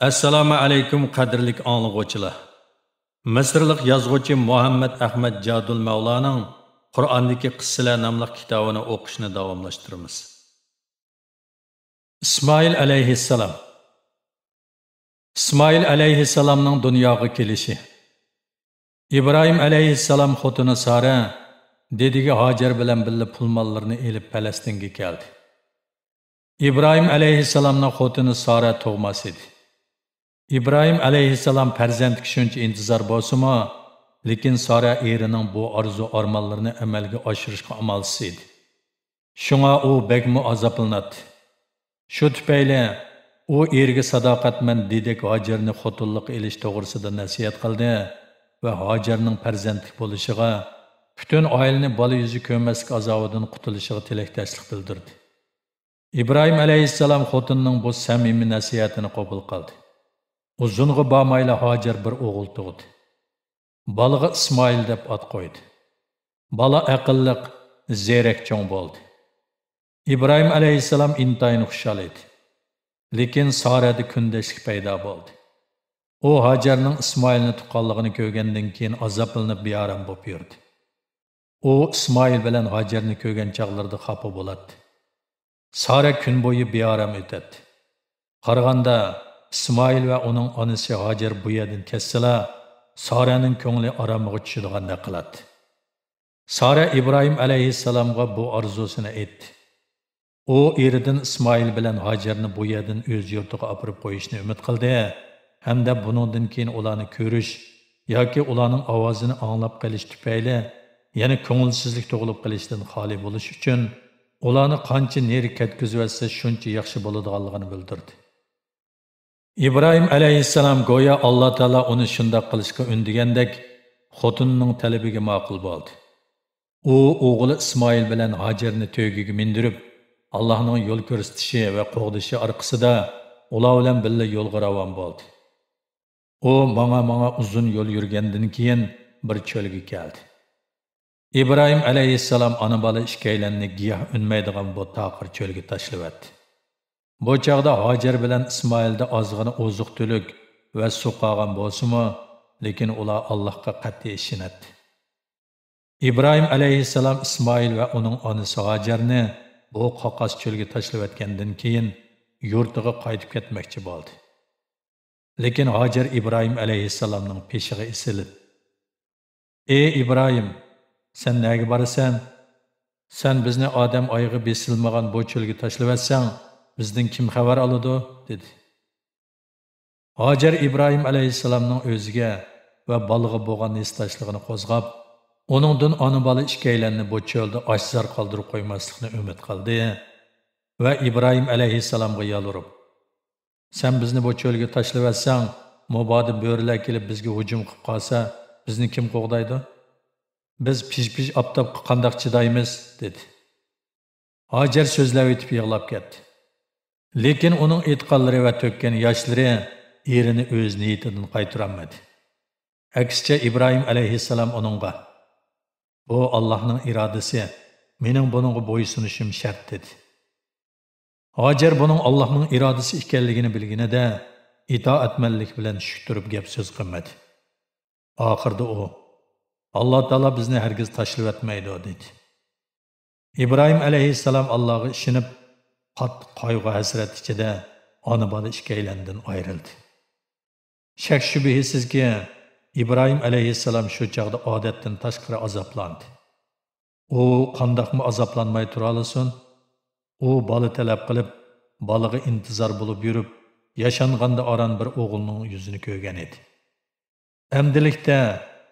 Assalomu alaykum qadrlik anglag'uvchilar. Misrlik yozuvchi Muhammad Ahmad Jadul Mavlaning Qur'ondagi qissalar nomli kitobini o'qishni davomlashtiramiz. İsmail alayhissalom. İsmail alayhissalomning dunyoga kelishi. İbrahim alayhissalom xotini Sara dediga Hajar bilan birga pul-mollarni elib Falastinga keldi. İbrahim alayhissalomning xotini Sara tug'mas edi. İbrahim aleyhisselam farzandga shuncha intizor bo'lsa-mu, lekin Sara erining bu arzu armonlarini amalga oshirishga amalsiz edi. Shunga u bekmi azoblanadi. Shu tufayli u eriga sadoqatmand dedek Hajarni xotinlik elish to'g'risida nasihat qildi va Hajarning farzandlik bo'lishiga, butun oilani bola yuzi ko'rmaslik azobidan qutulishiga tilakdoshlik bildirdi. İbrahim aleyhisselam xotinining bu samimiy nasihatini qabul qildi. Uzunga bormayla Hajar bir o'g'il tug'di. Balaga İsmail deb ot qo'ydi. Bala aqlliq, zerak cho'ng bo'ldi. İbrahim alayhissalom intayin xushal edi. Lekin Sarada kundashlik paydo bo'ldi. U Hajarning İsmailni tuqqanligini ko'rgandan keyin azoblanib bearam bo'lib yurdi. U İsmail bilan Hajarni ko'rgan chaqlarda xafa bo'ladi. Sara kun bo'yi bearam o'tadi. Qaraganda İsmail ve onun anısı Hajar bu yerden kessila, Sara'nın ko'ngli aramıga tushadigan qiladi. Sara İbrahim aleyhisselamga bu arzusini aytdi. O eridan İsmail bilan Hajarni bu yerdan o'z yurtiga olib qo'yishni umid qildi, hamda buningdan keyin ularni ko'rish yoki ularning ovozini anglab qolish tufayli yana ko'ngilsizlik tug'ilib qolishdan xoli bo'lish uchun ularni qancha neri ketkizib olsa shuncha yaxshi bo'ladiganligini bildirdi. İbrahim aleyhisselam goya Allah Teala onu shundoq qilishga undagandek xotinining talabiga ma'qul bo'ldi. U o'g'li İsmail bilan Hajarni to'ygiga mindirib, Allohning yo'l ko'rsatishi va qo'g'dishi orqasida ular bilan birga yo'lga ravon bo'ldi. U manga uzun yo'l yurgandan keyin bir cho'lga keldi. İbrahim aleyhisselam ana bola ikkalanni giyoh unmaydigan bu taqir cho'lga tashlab Bu çağda Hajar bilan İsmail'de azgını ozuq tülük ve su qağan bolsa-mu, lekin ular Allah'a qat'iy ishonadi. İbrahim aleyhisselam İsmail ve onun anısı Hajarni bu qaqas cho'lga tashlab etgandan keyin yurtiga qaytib ketmoqchi bo'ldi. Lekin Hajar İbrahim aleyhisselamning peshiga isilib: "Ey İbrahim, sen nega borasan? Sen bizni odam oyog'i besilmagan bu cho'lga tashlab etsan, bizden kim xabar aladi?" dedi. Hajar İbrahim aleyhisselamning o'ziga va baliga bo'lgan nesdashligini qo'zg'ab, uningdan ona bola ikkalanni bu cho'lda ochzor qoldirib qo'ymaslikni umid qildi va İbrahim aleyhisselamga yalvarib: "Sen bizni bu cho'lga tashlab etsan, mubodi bo'rilar kelib bizga hujum qilib qolsa, bizni kim qo'g'daydi? Biz pish-pish oftobga qandoq chidaymiz?" dedi. Hajar so'zlab o'tib yig'lab ketdi. Lekin uning aytganlari va to'kkan yoshlari erini o'z niyatidan qaytarolmadi. Aksicha İbrahim aleyhisselam onunga: "Bu Allohning irodasi, mening buningga bo'ysunishim shart" dedi. Hajar buning Allohning irodasi ekanligini bilganida itoatmanlik bilan shukturib gap so'z qilmadi. Oxirda u: "Alloh taolo bizni hargiz tashlab etmaydi" dedi. İbrahim aleyhisselam Allohga ishonib, qattiq qayg'u hasrat ichida ona bola ikkalandan ayrildi. Shak shubhisizki İbrahim aleyhisselam shu chaqda odatdan tashqari azoblandi. U qandoqmi azoblanmay tura olasin? U bola talab qilib, bolaga intizor bo'lib yurib, yashanganda aran bir o'g'ilning yuzini ko'rgan edi. Amdilikda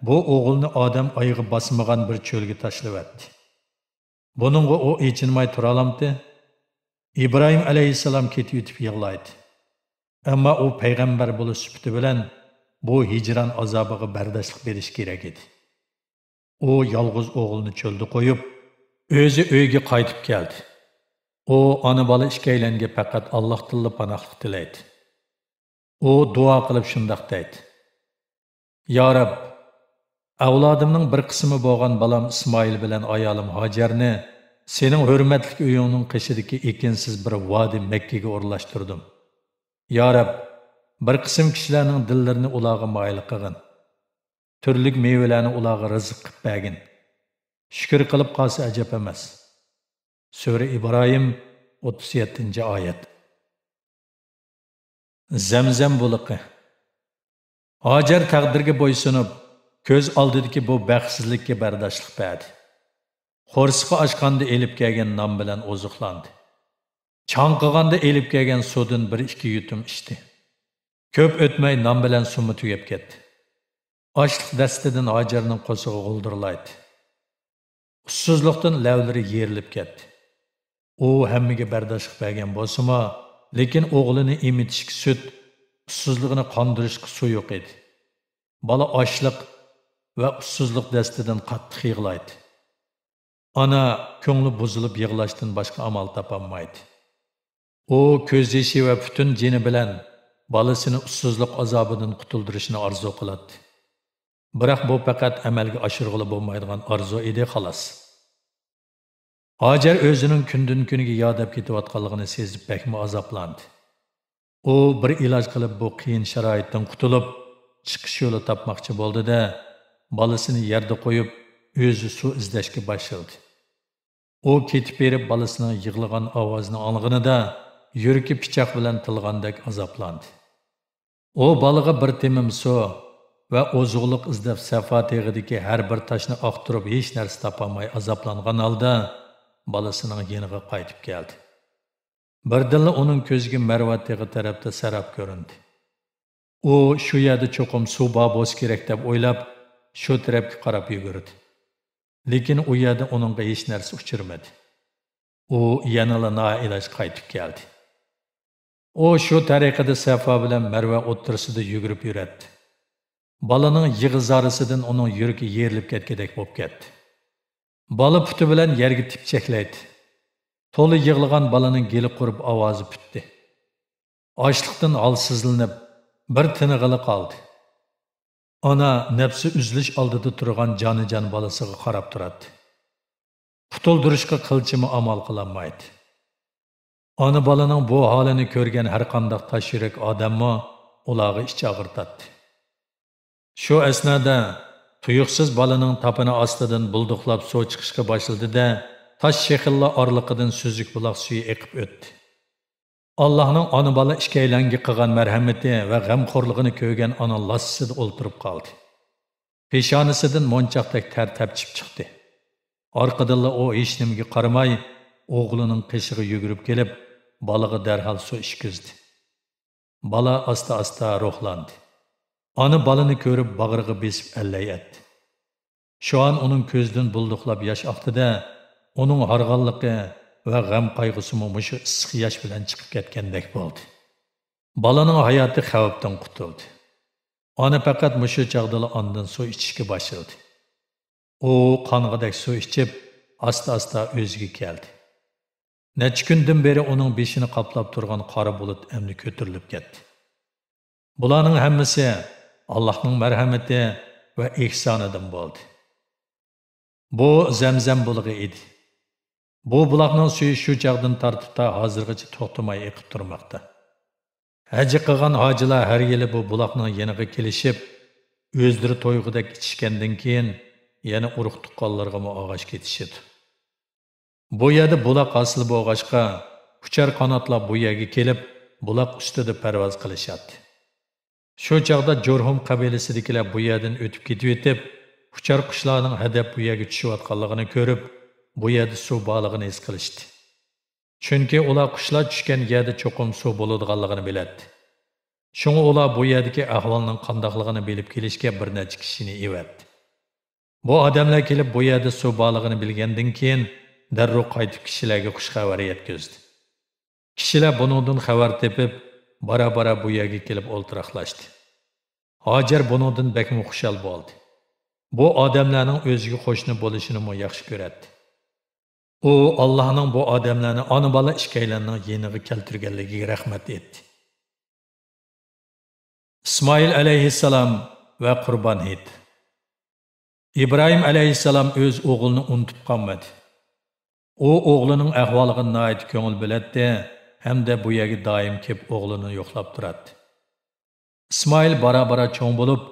bu o'g'ilni odam oyog'i bosmagan bir cho'lga tashlab etdi. Buningga u echinmay tura olamdi? İbrahim aleyhisselam ketib yetib yig'laydi. Ammo u payg'ambar bo'lish sifati bilan bu hijron azobiga bardoshlik berish kerak edi. U yolg'iz o'g'ilni cho'lda qo'yib, o'zi uyga qaytib keldi. U ona bola ikkalanga faqat Alloh tilla panohlik tilaydi. U duo qilib shundoq deydi: "Ya Rab, avlodimning bir qismi bo'lgan balam İsmail bilan ayolim Hajarni sening hurmatli uyingning qishidagi ekinsiz bir vodi Makkaga o'rlashtirdim. Ya Rab, Bir qism kishilarning dillarini ularga moyil qilgin. Turlik meyvelarni ularga rizq qilib bergin. Shukr qilib qolsa ajab emas. Sura İbrahim 37-oyat. Zamzam buliqi. Hajar taqdirga bo'ysunib, ko'z oldidagi bu baxtsizlikka bardoshlik berdi. Qo'rsiqi ochganda elib kelgan non bilan oziqlandi. Chanqiganda elib kelgan suvdan 1-2 yutum ichdi. Ko'p o'tmay non bilan suvmi tugab ketdi. Ochliq dastidan Hajarning qo'sig'i g'uldirlaydi. Ussizlikdan lavlari yerilib ketdi. U hammaga bardoshlik bergan bo'lsa-mu, lekin o'g'lini emitishga sut, ussizligini qondirishga suv yo'q edi. Bola ochliq va ussizlik dastidan qattiq yig'laydi. Ana ko'ngli buzilib yig'lashdan boshqa amal topolmaydi. U ko'z yoshi va butun jini bilan bolasini ussizlik azobidan qutuldirishni orzu qiladi. Biroq bu faqat amalga oshirg'ili bo'lmaydigan orzu edi xolos. Hajar o'zining kundan kuniga yodab ketayotganligini sezib bakmi azoblandi. U bir iloj qilib bu qiyin sharoitdan qutulib, chiqish yo'li topmoqchi bo'ldi-da, bolasini yerda qo'yib, o'zi suv izlashga boshladi. U ketib berib bolasining yig'lagan ovozini anglaganida, yuragi pichoq bilan tilgandek azoblandi. U bolaga bir temim suv va ozuqliq izlab Safa teg'idagi har bir toshni oqtirib hech narsa topolmay azoblangan holda bolasining yeniga qaytib keldi. Birdilla uning ko'ziga Marva teg'i tarafda sarab ko'rindi. U shu yerda cho'qim suv bor bo'lsa kerak deb o'ylab, shu tarafga qarab yugurdi. Lekin u yerda uningga hech narsa uchirmadi. U yanala noiloj qaytib keldi. U shu tariqada Safa bilan Marva o'ttirisida yugurib yuradi. Bolaning yig'izorisidan uning yuragi yerilib ketgandek bo'lib ketdi. Bola puti bilan yerga tipchaklaydi. To'li yig'lagan bolaning geli qurib ovozi bitdi. Ochliqdan holsizlanib, bir tinig'ili qoldi. Ona nafsi uzilish oldida turgan jonijon bolasiga qarab turadi. Qutuldirishga qilchimi amal qilolmaydi. Ona bolaning bu holini ko'rgan har qanday tosh yurak odammi ularga ich og'irtadi. Shu asnoda tuyuqsiz bolaning tapini ostidan bulduqlab suv chiqishga boshladi-da, tosh shekilli orliqidan suzuk buloq suvi eqib o'tdi. Allohning ona bola ikkaylanga qilgan marhamati va g'amxo'rligini ko'rgan ona lassida o'ltirib qoldi. Peshonasidan monchoqdek ter tapchib chiqdi. Orqadan u hech nimaga qaramay, o'g'lining qishig'i yugurib kelib, bolaga darhol suv ichkizdi. Bola asta-asta ruhlandi. Ana balani ko'rib bag'riga besib allayatdi. Shu an uning ko'zidan bulduqlab yosh oqdi-da, uning harg'anligi va g'am qayg'usi mushu issiq yosh bilan chiqib ketgandek bo'ldi. Balaning hayoti xavfdan qutuldi. Ona faqat mushu chaqdala ondan suv ichishga boshladi. U qong'idek suv ichib, asta-asta o'ziga keldi. Necha kundan beri uning beshini qoplab turgan qora bulut endi ko'tarilib ketdi. Bularning hammasi Allohning marhamati va ihsonidan bo'ldi. Bu Zamzam bulog'i edi. Bu buloqning suvi shu chaqdan tortib ta hozirgacha to'xtamay eqib turmoqda. Haji qilgan hojilar har yili bu buloqning yeniga kelishib, o'zlari to'yg'idek ichishgandan keyin yana urug' tuqqanlarga og'ash ketishidi. Bu yerda buloq hosil bo'lg'achqa, uchar qanotlar bu yerga kelib, buloq ustida parvoz qilishadi. Shu chaqda Jorhum qabilasidagilar bu yerdan o'tib ketib etib, uchar qushlarning hadab bu yerga tushayotganligini ko'rib, bu yerda suv borligini his qilishdi. Chunki ular qushlar tushgan yerda cho'qim suv bo'ladiganligini biladi. Shunga ular bu yerdagi ahvolning qandoqligini bilib kelishga bir necha kishini evatdi. Bu odamlar kelib bu yerda suv borligini bilgandan keyin darrov qaytib kishilarga xush xabar yetkazdi. Kishilar buningdan xabar tepib, bara-bara bu yerga kelib o'ltiraqlashdi. Hajar buningdan bakmi xushal bo'ldi. Bu odamlarning o'ziga qo'shni bo'lishini mo yaxshi ko'radi. U Allohning bu odamlarni ona bola ishkaylarning yeniga keltirganligiga rahmat etdi. İsmail alayhissalom va Qurbon hid. İbrahim alayhissalom o'z o'g'lini unutib qolmadi. U o'g'lining ahvoliga nihoyat ko'ngil biladi hamda bu yerga doim kelib o'g'lini yo'qlab turadi. İsmail bara-bara cho'ng bo'lib,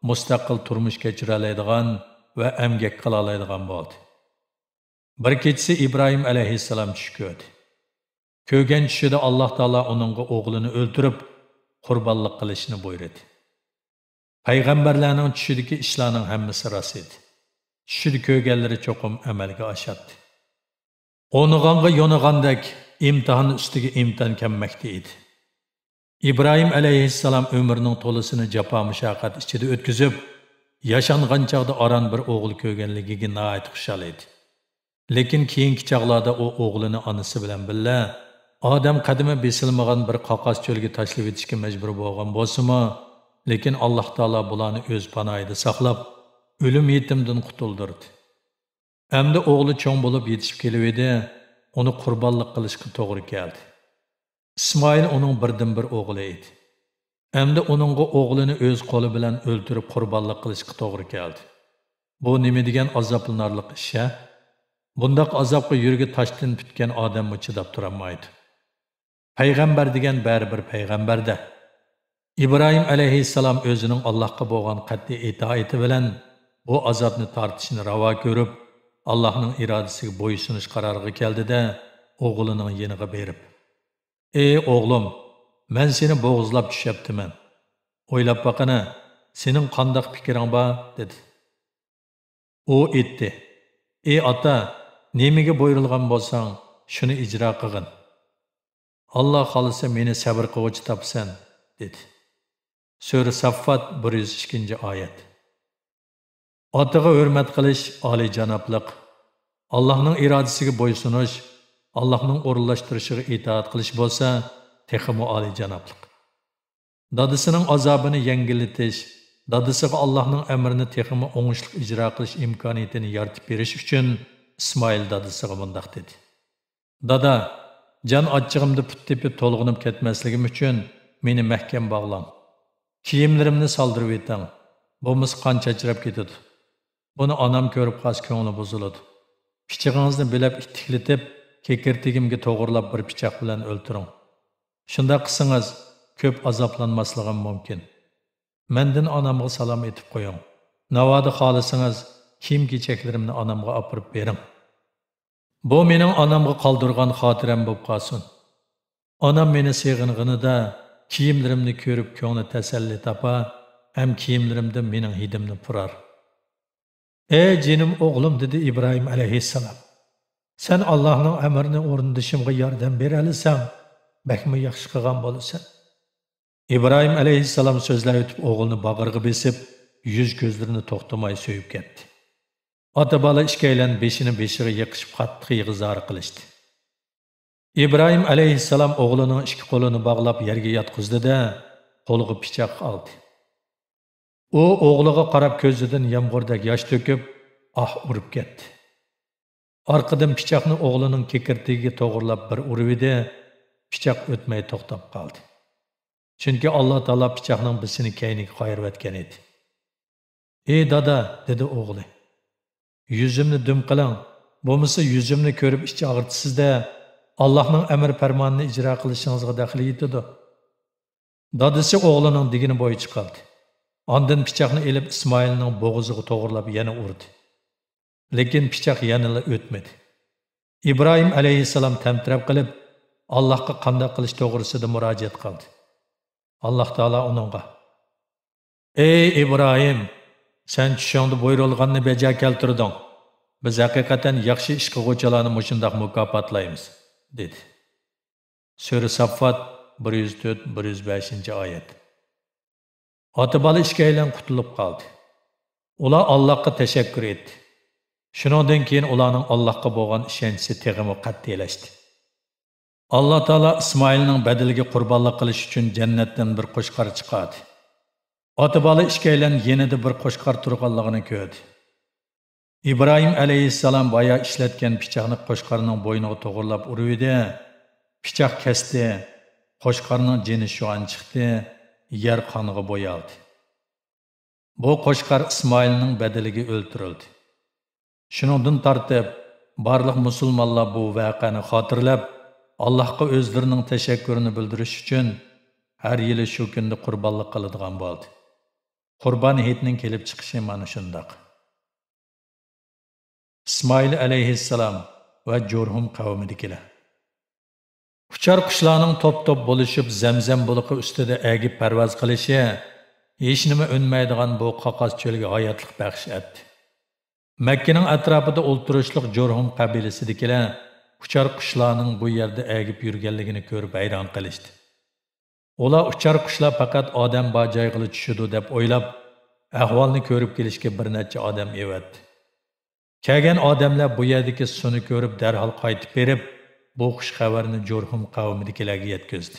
mustaqil turmush kechira oladigan va emgak qila oladigan bo'ldi. Bir kechasi İbrahim alayhissalom tush ko'rdi. Ko'rgan tushida Alloh taolo uningga o'g'lini o'ldirib, qurbonlik qilishni buyurdi. Payg'ambarlarning tushidagi ishlarning hammasi rost edi. Tushida ko'rganlari cho'qim amalga oshadi. O'nig'anga yo'nig'andek imtihon ustiga imtihon kelmoqda edi. İbrahim alayhissalom umrining to'lisini jafo mushaqqat ichida o'tkazib, yashangan chaqda aran bir o'g'il ko'rganligiga nihoyat xushal edi. Lekin keyingi chaqlarda u o'g'lini onasi bilan birga odam qadimi besilmagan bir qoqos cho'lga tashlab etishga majbur bo'lgan bo'lsa-mu, lekin Alloh taolo bularni o'z panohida saqlab, o'lim yetimdan qutuldirdi. Endi o'g'li cho'ng bo'lib yetishib kelib edi, uni qurbonlik qilishga to'g'ri keldi. İsmail onun birdan bir o'g'li edi. Endi uningga o'g'lini o'z qo'li bilan o'ldirib qurbonlik qilishga to'g'ri keldi. Bu nima degan azoblanarlik ish? Bundaq azobga yurgi toshdan bitgan odam chidab turolmaydi. Payg'ambar degan baribir payg'ambarda. İbrahim alayhissalom o'zining Allohga bo'lgan qat'iy itoati bilan bu azobni tortishni ravo ko'rib, Allohning irodasiga bo'ysunish qaroriga keldi-da, o'g'lining yeniga berib: "Ey o'g'lim, men seni bo'g'izlab tushyaptiman. O'ylab baqana, sening qandoq fikring bor?" dedi. U aytdi: "Ey ota, nimaga buyurilgan bo'lsang, shuni ijro qilgin. Alloh xolisa meni sabr qiluvchi topsan", dedi. Sura Saffat 102-oyat. Otaga hurmat qilish oliyjanoblik, Allohning irodasiga bo'ysunish, Allohning o'rinlashtirishiga itoat qilish bo'lsa, texmi oliyjanoblik. Dadasining azobini yengillatish, dadasiga Allohning amrini texmi o'ngishli ijro qilish imkoniyatini yaratib berish uchun İsmail dadasiga bundoq dedi: "Dada, jon achchig'imda put tepib to'lg'inib ketmasligim uchun meni mahkam bog'lang. Kiyimlarimni soldirib eting. Bo'lmasa qon chachrab ketadi. Buni onam ko'rib qolsa ko'ngli buziladi. Pichog'ingizni bilab ittiklatib, kekirtigimga to'g'rilab bir pichoq bilan o'ltiring. Shunda qilsangiz ko'p azoblanmasligim mumkin. Mendan onamga salom etib qo'ying. Navoda xolisangiz kiyim-kechaklarimni onamga olib bering. Bu mening onamga qoldirgan xotiram bo'lib qolsin. Onam meni seg'ing'inida kiyimlarimni ko'rib ko'ngli tasalli topa, ham kiyimlarimda mening hidimni purar." "Ey jinim o'g'lim", dedi İbrahim alayhissalom. "Sen Allohning amrini o'rindishimga yordam bera olasan, bakmi yaxshi qilgan bo'lasan." İbrahim alayhissalom so'zlab o'tib o'g'ilni bag'riga besib, yuz ko'zlarini to'xtamay so'yib ketdi. Ota bola ikkalan beshini beshiga yiqishib qattiq yig'izor qilishdi. İbrahim alayhissalom o'g'lining ikki qo'lini bog'lab yerga yotqizdi-da, qo'liga pichoq oldi. U o'g'liga qarab ko'zidan yomg'irdak yosh to'kib, urib ketdi. Orqadan pichoqni o'g'lining kekirtigiga to'g'rilab bir urib edi, pichoq o'tmay to'xtab qoldi. Chunki Alloh taolo pichoqning bisini kayniga qo'yib etgan edi. "Ey dada", dedi o'g'li, "yuzimni dum qiling, bo'lmasa yuzimni ko'rib ich og'irtisiz-da, Allohning amr farmonini ijro qilishingizga daxli yetadi." Dadasi o'g'lining digini bo'yicha qoldi. Ondan pichoqni elib İsmailning bo'g'iziga to'g'rilab yana urdi. Lekin pichoq yanada o'tmadi. İbrahim alayhissalom tamtirab qilib, Allohga qanday qilish to'g'risida murojaat qildi. Alloh taolo uningga: "Ey İbrahim, sen tushingda buyurilganni bajar keltirding. Biz haqiqatan yaxshi ish qiluvchilarni mushundoq mukofotlaymiz", dedi. Sura Saffat 104-105-oyat. Ota bola ikkalan qutulib qoldi. Ular Allohga tashakkur etdi. Shundan keyin ularning Allohga bo'lgan ishonchi teg'imi qat'iylashdi. Alloh taolo İsmailning badaliga qurbonlik qilish uchun jannatdan bir qo'shqar chiqardi. Ota bola ikkalan yenida bir qo'shqar turganligini ko'rdi. İbrahim alayhissalom boya ishlatgan pichoqni qo'shqarning bo'yniga to'g'rilab urib edi. Pichoq kesdi. Qo'shqarning jini shu an chiqdi. Yer qoniga bo'yaldi. Bu qo'shqar İsmailning badaliga o'ldirildi. Shuningdan tortib, barliq musulmonlar bu voqeani xotirlab, Allohga o'zlarining tashakkurini bildirish uchun har yili shu kunda qurbonlik qiladigan bo'ldi. Qurbon hitining kelib chiqishi mana shundoq. İsmail alayhissalom va Jurhum qavmidagilar. Uchar qushlarning top-top bo'lishib Zamzam buliqi ustida agib parvoz qilishi hech nima unmaydigan bu qoqos cho'lga hayotlik baxsh etdi. Makkaning atrofida o'ltirishliq Jurhum qabilasidagilar uchar qushlarning bu yerda agib yurganligini ko'rib hayron qilishdi. Ular uchar qushlar faqat odam bor joyga tushidi deb o'ylab, ahvolni ko'rib kelishga bir necha odam evatdi. Kelgan odamlar bu yerdagi suvni ko'rib darhol qaytib berib, bu xush xabarni Jurhum qavmidagilarga yetkazdi.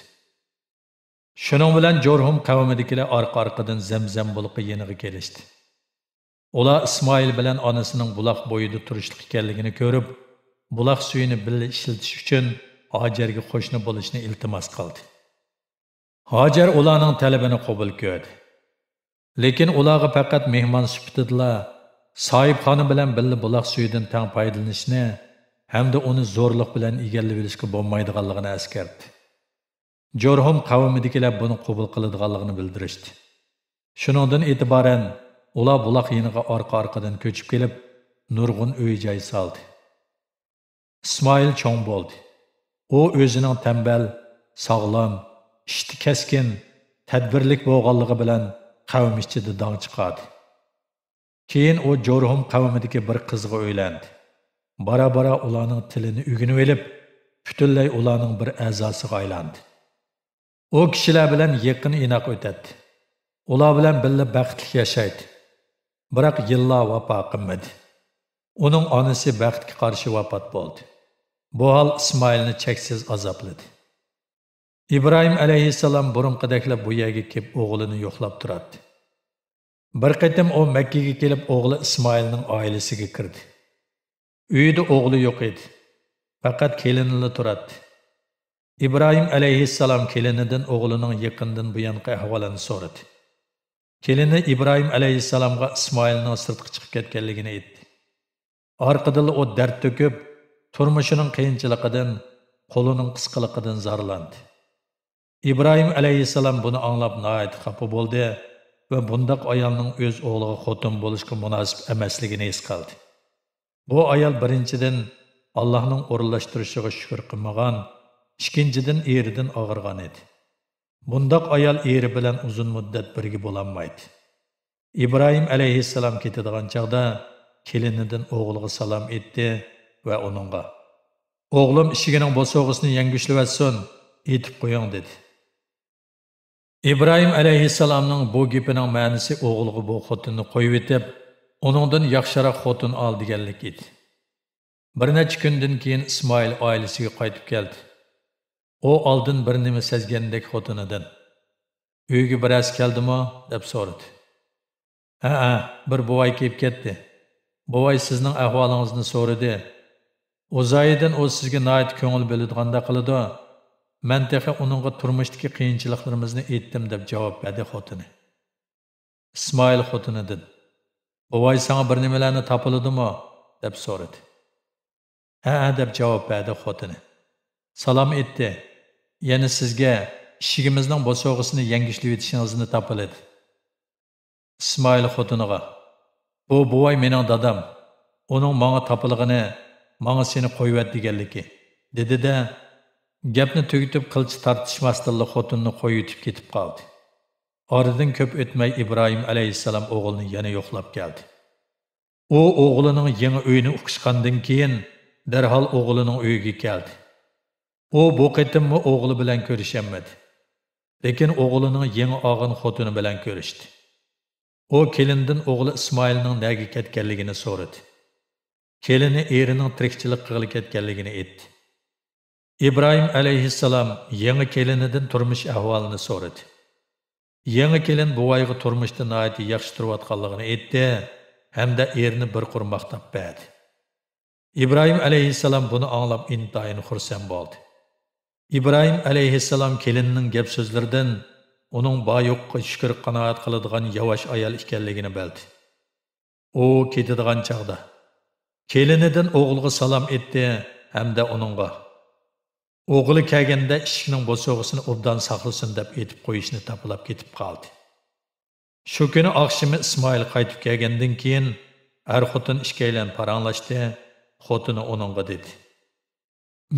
Shuning bilan Jurhum qavmidagilar orqa-orqadan Zamzam buliqi yeniga kelishdi. Ular İsmail bilan onasining buloq bo'yida turishlik ekanligini ko'rib, buloq suyini birga ishlatish uchun Hojarga qo'shni bo'lishni iltimos qildi. Hojar ularning talabini qabul qildi. Lekin ularga faqat mehmon sifatida sohibxona bilan birga buloq suyidan tang foydalanishni hamda uni zo'rlik bilan egallab olishga bo'lmaydiganligini eskartdi. Jurhum qavmidagilar buni qabul qiladiganligini bildirishdi. Shuningdan e'tiboran ular buloq yeniga orqa-orqadan ko'chib kelib, nurg'un uy-joy soldi. İsmail cho'ng bo'ldi. U o'zining tambal, sog'lom, ishti keskin, tadbirlik bo'lganligi bilan qavm ichida dong chiqadi. Keyin u Jurhum qavmidagi bir qizga uylandi. Bara-bara ularning tilini o'rganib olib, butunlay ularning bir a'zosiga aylandi. U kishilar bilan yaqin inoq o'tadi. Ular bilan birga baxtli yashaydi. Biroq yillar vafo qilmadi. Uning onasi baxtga qarshi vafot bo'ldi. Bu hol İsmailni cheksiz azobladi. İbrahim alayhissalom burunqidaklar bu yerga kelib o'g'lini yo'qlab turadi. Bir qatim o Makkaga kelib o'g'li İsmailning oilasiga kirdi. Uyida o'g'li yo'q edi. Faqat kelinila turadi. İbrahim alayhissalom kelinidan o'g'lining yaqindan bu yanqa ahvolini so'radi. Kelini İbrahim alayhissalomga İsmailning sirtqa chiqib ketganligini aytdi. Orqadan o dard to'kib, turmushining qiyinchiligidan, qo'lining qisqaligidan zarlandi. İbrahim alayhissalom buni anglab nihoyat xafa bo'ldi va bundaq ayolning o'z o'g'liga xotin bo'lishga munosib emasligini his qildi. Bu ayol birinchidan Allohning o'rinlashtirishiga shukr qilmagan, ikkinchidan eridan og'irgan edi. Bundaq ayol eri bilan uzun muddat birga bo'lolmaydi. İbrahim alayhissalom ketadigan chaqda kelinidan o'g'liga salom etdi va uningga: "O'g'lim ishigining bo'sog'isini yangishlayotsin, etib qo'ying" dedi. İbrahim alayhissalomning bu gapining ma'nosi o'g'liga bu xotinni qo'yib etib, uningdan yaxshiroq xotin ol deganlik edi. Bir necha kundan keyin İsmail oilasiga qaytib keldi. O oldin bir nima sezgandek xotinidan: "Uyga biroz keldimi?" deb so'radi. "Ha, bir buvay kelib ketdi. Buvay sizning ahvolingizni so'radi. O'zayidan o sizga nihoyat ko'ngil bo'ladiganday qiladi. Men texa uningga turmushdagi qiyinchiliklarimizni aytdim" deb javob berdi xotini. İsmail xotinidan: "Buvay sana bir nimalarni topiladimi?" deb so'radi. "Ha" deb javob berdi xotini. Salom etdi. Yana sizga ishigimizning bo'sog'isini yangishlayib etishingizni topiladi. İsmail xotiniga: "Bu buvay mening dadam. Uning menga topiligini, menga seni qo'yvat deganligi" dedi-da, gapni tugitib qilchi tortishmasdan xotinni qo'yitib ketib qoldi. Oradan ko'p o'tmay İbrahim alayhissalom o'g'lini yana yo'qlab keldi. U o'g'lining yangi uyini o'qishgandan keyin darhol o'g'lining uyiga keldi. U bu qitimmi o'g'li bilan ko'rishamadi. Lekin o'g'lining yangi og'in xotini bilan ko'rishdi. U kelindan o'g'li İsmailning nega ketganligini so'radi. Kelini erining tirikchilik qilib ketganligini aytdi. İbrahim alayhissalom yangi kelinidan turmush ahvolini so'radi. Yangi kelin buvayga turmushda nihoyat yaxshi turayotganligini aytdi hamda erini bir qurmoq topdi. İbrahim alayhissalom buni anglab intayin xursand bo'ldi. İbrahim alayhissalom kelinining gap so'zlaridan uning boyoqqa shukr qanoat qiladigan yavash ayol ekanligini bildi. U ketadigan chaqda kelinidan o'g'liga salom etdi hamda uningga: O'g'li kelganda eshikning bo'sog'isini obdan saqlasin deb aytib qo'yishni tapilab ketib qoldi. Shu kuni oqshimi Ismoil qaytib kelgandan keyin xotin ikkalan paranglashdi. Xotini uningga dedi: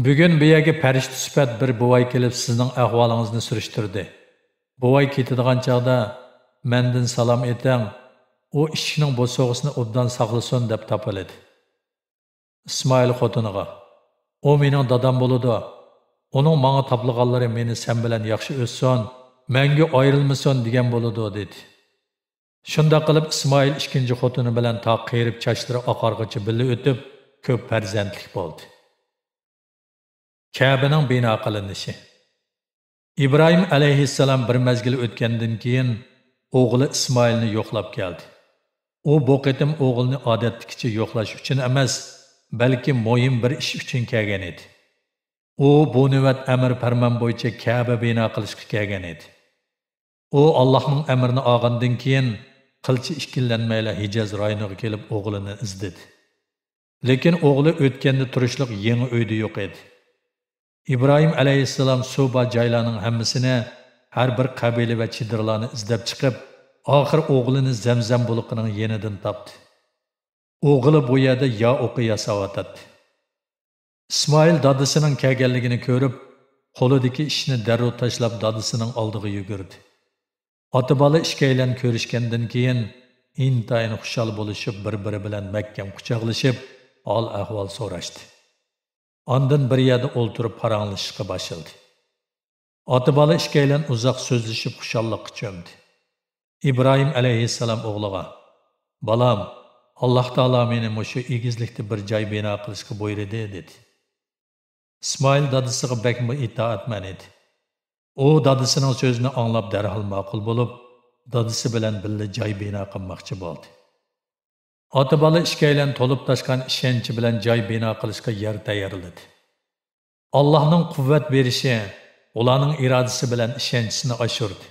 "Bugun bu yerga farishta sifat bir buvay kelib sizning ahvolingizni surishtirdi. Buvay ketadigan chaqda mendan salom etang, u eshikning bo'sog'isini obdan saqlasin deb tapiladi." Ismoil xotiniga: "O mening dadam bo'ladi. Onun manga taplaganlari meni sen bilan yaxshi o'ssin, menga ayrilmasin degan bo'ladi" dedi. Shunda qilib Ismoil ikkinchi xotini bilan to qerib chochlari oqarg'icha birga o'tib, ko'p farzandlik bo'ldi. Kabening bino qilinishi. İbrahim alayhissalom bir mezgil o'tgandan keyin o'g'li Ismoilni yo'qlab keldi. U bu qitim o'g'ilni odatdagicha yo'qlash uchun emas, balki muhim bir ish uchun kelgan edi. U bu navbat amr farmon bo'yicha Ka'ba bino qilishga kelgan edi. U Allohning amrini olgandan keyin qilchi ishkillanmayla Hijoz rayoniga kelib o'g'lini izladi. Lekin o'g'li o'tganda turishliq yangi uyda yo'q edi. İbrahim alayhissalom suba joylarning hammasini, har bir qabila va chidirlarni izlab chiqib, oxir o'g'lini Zamzam buluqining yenidan topdi. O'g'li bu yerda yo o'qi yasayotdi. İsmoil dadasining kelganligini ko'rib, qo'lidagi ishni darrov tashlab dadasining oldiga yugurdi. Ota-bola ikkalan ko'rishgandan keyin intayin xushal bo'lishib, bir-biri bilan mahkam quchoqlashib, ahvol so'rashdi. Ondan bir yerda o'ltirib paranglashishga boshladi. Ota-bola ikkalan uzoq so'zlashib xushallikqa cho'mdi. İbrahim alayhissalom o'g'liga: "Balam, Alloh taolo meni mushu egizlikda bir joy bino qilishga buyurdi" dedi. İsmoil dadasiga bakmi itoatman edi. U dadasining so'zini anglab darhol ma'qul bo'lib, dadasi bilan birga joy bino qilmoqchi bo'ldi. Ota-bola ikkalan to'lib toshgan ishonchi bilan joy bino qilishga yer tayyorladi. Allohning quvvat berishi ularning irodasi bilan ishonchisini oshirdi.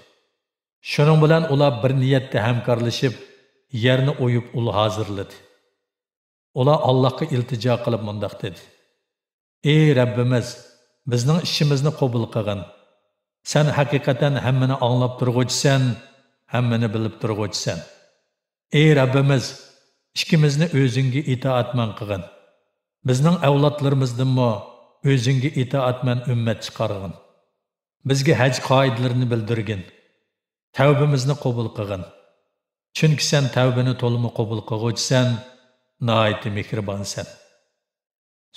Shuning bilan ular bir niyatda hamkorlashib, yerni o'yib ul hozirladi. Ular Allohga iltijo qilib mundoq dedi: "Ey Rabbimiz, bizning ishimizni qabul qilgin. Sen haqiqatan hammani anglab turg'uchisan, hammani bilib turg'uchisan. Ey Rabbimiz, ikkimizni o'zingga itoatman qilgin. Bizning avlodlarimizdanmi o'zingga itoatman ummat chiqargin. Bizga haj qoidalarini bildirgin. Tavbimizni qabul qilgin. Chunki sen tavbani to'liq qabul qilg'uchisan, nihoyat mehribonsan."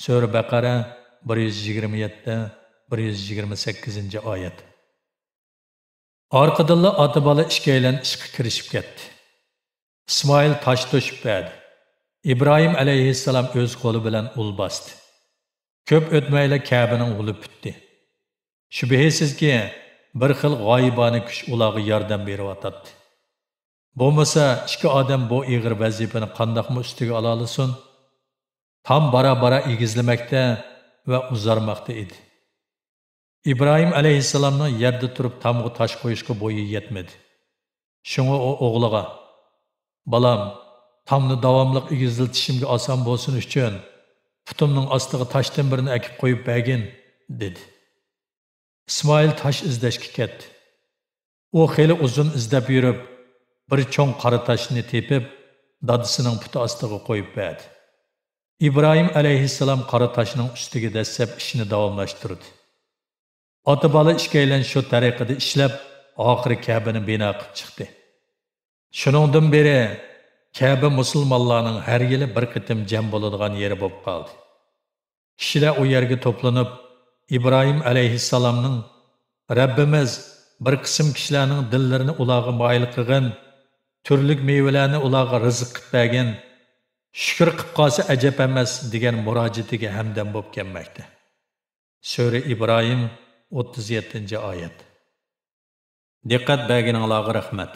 Sura Baqara 127-128 oyat. Orqadan ota-bola ikkalan ishga kirishib ketdi. İsmoil tosh to'shib berdi. İbrahim alayhissalom o'z qo'li bilan ul bosdi. Ko'p o'tmayla Ka'baning uli bitdi. Shubhisizki, bir xil g'oyibona kuch ularga yordam beryotdi. Bo'lmasa, ikki odam bu ig'ir vazifani qandoqmi ustiga ola olsin? Tam bara-bara egizlamoqda va uzarmoqda edi. İbrahim alayhissalomning yerda turib tamg'i tosh qo'yishga bo'yi yetmadi. Shunga u o'g'liga: "Balam, tamni davomli egizlatishimga oson bo'lsin uchun putimning ostiga toshdan birini akib qo'yib bergin" dedi. İsmoil tosh izlashga ketdi. U xeyli uzun izlab yurib, bir cho'ng qora toshni tepib, dadasining puti ostiga qo'yib berdi. İbrahim alayhissalom qora toshning ustiga dastlab ishni davomlashtirdi. Ota-bola ikkalan shu tariqada ishlab, oxiri Ka'bani bino qilib chiqdi. Shuningdan beri Ka'ba musulmonlarning har yili bir qitim jam bo'ladigan yeri bo'lib qoldi. Kishilar u yerga to'planib, İbrahim alayhissalomning "Rabbimiz bir qism kishilarning dillarini ularga moyil qilgin, turli mevalarni ularga rizq qilib bergin, shukr qilib qolsa ajab emas" degan murojaatiga hamdam bo'lib kelmoqda. Sura İbrahim 37-oyat. Diqqat berganingizga rahmat.